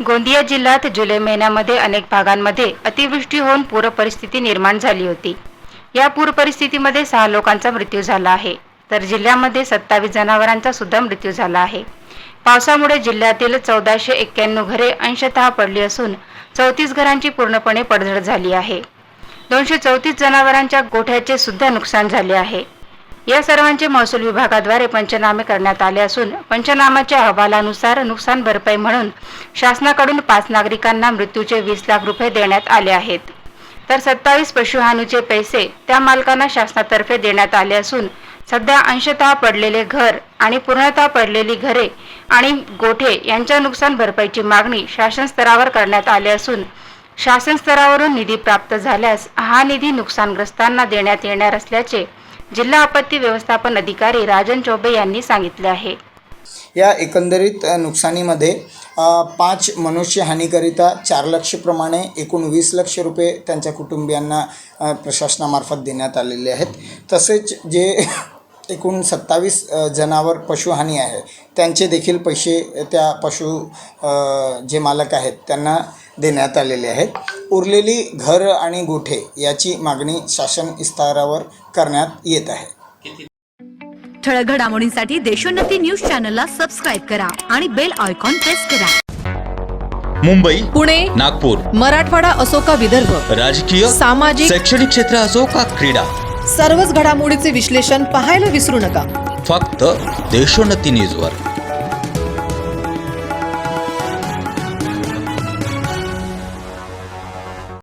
गोंदिया जिल्ह्यात जुलै महिन्यामध्ये अनेक भागांमध्ये अतिवृष्टी होऊन पूर परिस्थिती निर्माण झाली होती। या पूर परिस्थितीमध्ये 6 लोकांचा मृत्यू झाला आहे, तर जिल्ह्यामध्ये 27 जनावरांचा सुद्धा मृत्यू झाला आहे। पावसामुळे जिल्ह्यातील 1491 घरे अंशतः पडली असून 34 घरांची पूर्णपणे पडझड झाली आहे। 234 जनावरांच्या गोठ्याचे सुद्धा नुकसान झाले आहे। या सर्वांचे महसूल विभागाद्वारे पंचनामे करण्यात आले असून पंचनाम्याच्या अहवालानुसार नुकसान भरपाई म्हणून शासनाकडून 5 नागरिकांना मृत्यूचे 20 लाख रुपये देण्यात आले आहेत, तर 27 पशुहानीचे पैसे त्या मालकांना शासनातर्फे देण्यात आले असून सध्या अंशतः पडलेले घर आणि पूर्णतः पडलेली घरे आणि गोठे यांच्या नुकसान भरपाईची मागणी शासन स्तरावर करण्यात आली असून शासन स्तरावरून निधी प्राप्त झाल्यास हा निधी नुकसानग्रस्तांना देण्यात येणार असल्याचे जिल्हा आपत्ती व्यवस्थापन अधिकारी राजन चौबे यांनी सांगितले आहे। या एकंदरीत नुकसानीमध्ये 5 मनुष्यहानीकरिता 4 लाख प्रमाणे एकूण 20 लाख रुपये त्यांच्या कुटुंबियांना प्रशासनामार्फत देण्यात आलेले आहेत। तसेच जे एकूण 27 जनावर पशुहानी आहे त्यांचे देखील पैसे त्या जे मालक आहेत त्यांना देण्यात आलेले आहेत। उरलेली घर आणि गोठे याची मागणी शासन स्तरावर करण्यात येत आहे। ठळक घडामोडींसाठी देशोन्नती न्यूज चॅनलला सबस्क्राइब करा आणि बेल आयकॉन प्रेस करा। मुंबई, पुणे, नागपूर, मराठवाडा असो का विदर्भ, राजकीय, सामाजिक, शैक्षणिक क्षेत्र असो का क्रीडा, सर्वच घडामोडीचे विश्लेषण पाहायला विसरू नका। फक्त देशोन्नती न्यूजवर।